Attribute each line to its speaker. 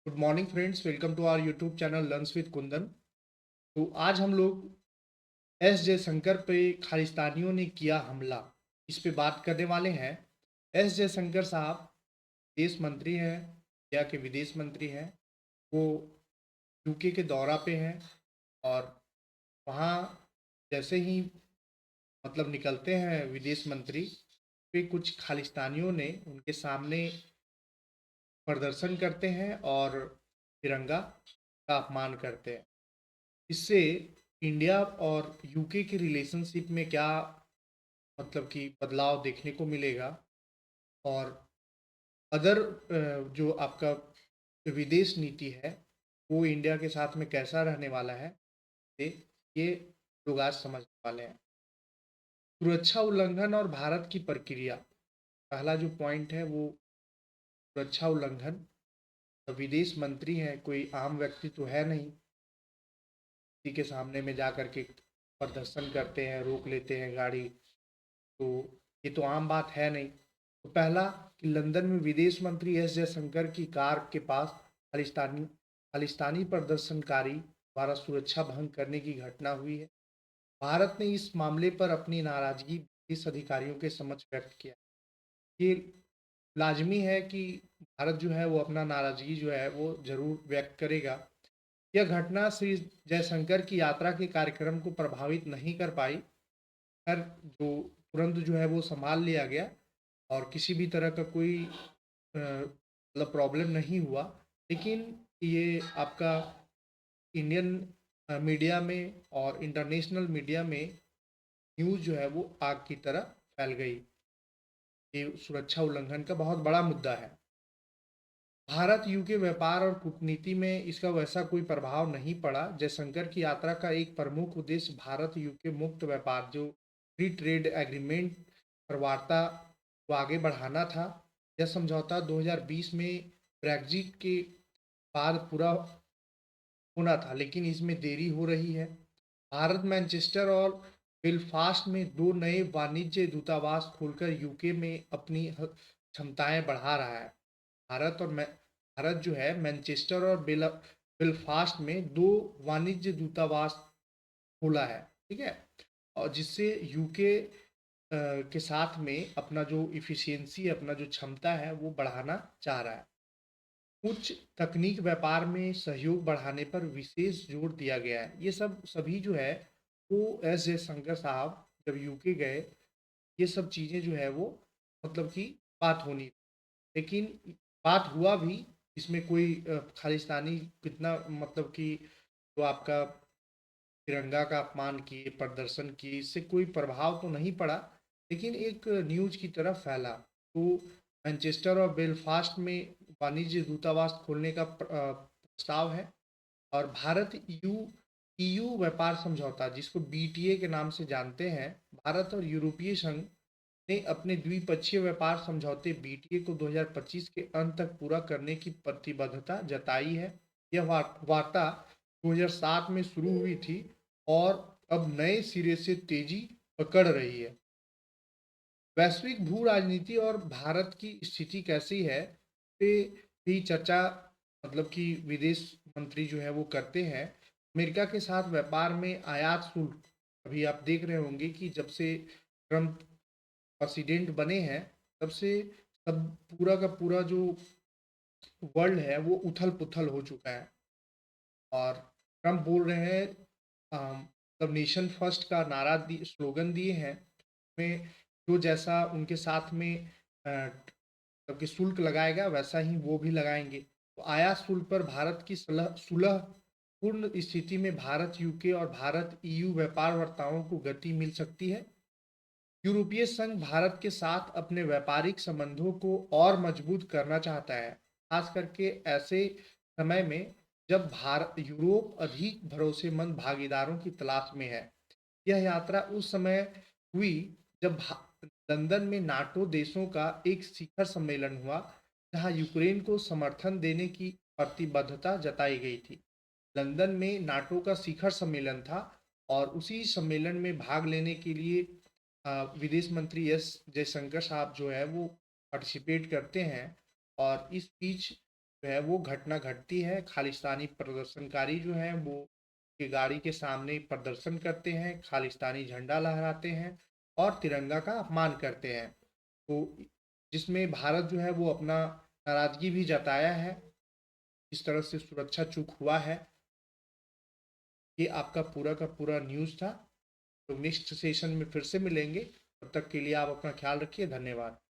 Speaker 1: Good morning friends, welcome to our YouTube channel learns with Kundan. तो आज हम लोग एस जयशंकर पे खालिस्तानियों ने किया हमला, इस पे बात करने वाले हैं। एस जयशंकर साहब विदेश मंत्री हैं, इंडिया के विदेश मंत्री हैं। वो यूके के दौरा पे हैं और वहाँ जैसे ही निकलते हैं विदेश मंत्री, पे कुछ खालिस्तानियों ने उनके सामने प्रदर्शन करते हैं और तिरंगा का अपमान करते हैं। इससे इंडिया और यूके के रिलेशनशिप में क्या बदलाव देखने को मिलेगा, और अदर जो आपका विदेश नीति है वो इंडिया के साथ में कैसा रहने वाला है, ये लोग आज समझने वाले हैं। सुरक्षा उल्लंघन और भारत की प्रक्रिया। पहला जो पॉइंट है वो सुरक्षा उल्लंघन। विदेश मंत्री हैं, कोई आम व्यक्ति तो है नहीं, किसी के सामने में जा कर के प्रदर्शन करते हैं, रोक लेते हैं गाड़ी, तो ये तो आम बात है नहीं। तो पहला कि लंदन में विदेश मंत्री एस जयशंकर की कार के पास खालिस्तानी प्रदर्शनकारी द्वारा सुरक्षा भंग करने की घटना हुई है। भारत ने इस मामले पर अपनी नाराजगी ब्रिटिश अधिकारियों के समक्ष व्यक्त किया। ये लाजमी है कि भारत जो है वो अपना नाराजगी जो है वो जरूर व्यक्त करेगा। यह घटना श्री जयशंकर की यात्रा के कार्यक्रम को प्रभावित नहीं कर पाई। खैर, जो तुरंत जो है वो संभाल लिया गया और किसी भी तरह का कोई प्रॉब्लम नहीं हुआ। लेकिन ये आपका इंडियन मीडिया में और इंटरनेशनल मीडिया में न्यूज़ जो है वो आग की तरह फैल गई। ये सुरक्षा उल्लंघन का बहुत बड़ा मुद्दा है। भारत यूके व्यापार और कूटनीति में इसका वैसा कोई प्रभाव नहीं पड़ा। जयशंकर की यात्रा का एक प्रमुख उद्देश्य भारत यूके मुक्त व्यापार, जो फ्री ट्रेड एग्रीमेंट पर वार्ता को आगे बढ़ाना था। यह समझौता 2020 में ब्रेग्जिट के बाद पूरा होना था, लेकिन इसमें देरी हो रही है। भारत मैनचेस्टर और बेलफास्ट में दो नए वाणिज्य दूतावास खोलकर यूके में अपनी क्षमताएं बढ़ा रहा है। भारत जो है मैनचेस्टर और बेलफास्ट में दो वाणिज्य दूतावास खोला है, ठीक है, और जिससे यूके के साथ में अपना जो इफिशियंसी, अपना जो क्षमता है वो बढ़ाना चाह रहा है। उच्च तकनीक व्यापार में सहयोग बढ़ाने पर विशेष जोर दिया गया है। ये सभी जो है वो एस जयशंकर साहब जब यूके गए, ये सब चीज़ें जो है वो कि बात होनी, लेकिन बात हुआ भी। इसमें कोई खालिस्तानी कितना जो आपका तिरंगा का अपमान किए, प्रदर्शन किए, इससे कोई प्रभाव तो नहीं पड़ा, लेकिन एक न्यूज की तरफ फैला। तो मैनचेस्टर और बेलफास्ट में वाणिज्य दूतावास खोलने का प्रस्ताव है। और भारत ईयू व्यापार समझौता, जिसको बीटीए के नाम से जानते हैं, भारत और यूरोपीय संघ ने अपने द्विपक्षीय व्यापार समझौते बीटीए को 2025 के अंत तक पूरा करने की प्रतिबद्धता जताई है। यह वार्ता 2007 में शुरू हुई थी और अब नए सिरे से तेजी पकड़ रही है। वैश्विक भू राजनीति और भारत की स्थिति कैसी है, पे भी चर्चा विदेश मंत्री जो है वो करते हैं। अमेरिका के साथ व्यापार में आयात शुल्क, अभी आप देख रहे होंगे कि जब से ट्रंप प्रेसिडेंट बने हैं, तब से सब पूरा का पूरा जो वर्ल्ड है वो उथल पुथल हो चुका है। और ट्रंप बोल रहे हैं, नेशन फर्स्ट का नारा स्लोगन दिए हैं, में जो जैसा उनके साथ में कि शुल्क लगाएगा वैसा ही वो भी लगाएंगे। तो आयात शुल्क पर भारत की सुलह पूर्ण स्थिति में भारत यूके और भारत ईयू व्यापार वार्ताओं को गति मिल सकती है। यूरोपीय संघ भारत के साथ अपने व्यापारिक संबंधों को और मजबूत करना चाहता है, खास करके ऐसे समय में जब भारत यूरोप अधिक भरोसेमंद भागीदारों की तलाश में है। यह यात्रा उस समय हुई जब लंदन में नाटो देशों का एक शिखर सम्मेलन हुआ, जहां यूक्रेन को समर्थन देने की प्रतिबद्धता जताई गई थी। लंदन में नाटो का शिखर सम्मेलन था और उसी सम्मेलन में भाग लेने के लिए विदेश मंत्री एस जयशंकर साहब जो है वो पार्टिसिपेट करते हैं। और इस बीच जो है वो घटना घटती है। खालिस्तानी प्रदर्शनकारी जो हैं वो की गाड़ी के सामने प्रदर्शन करते हैं, खालिस्तानी झंडा लहराते हैं और तिरंगा का अपमान करते हैं। तो जिसमें भारत जो है वो अपना नाराजगी भी जताया है। इस तरह से सुरक्षा चूक हुआ है। ये आपका पूरा का पूरा न्यूज़ था। तो नेक्स्ट सेशन में फिर से मिलेंगे। तब तक के लिए आप अपना ख्याल रखिए। धन्यवाद।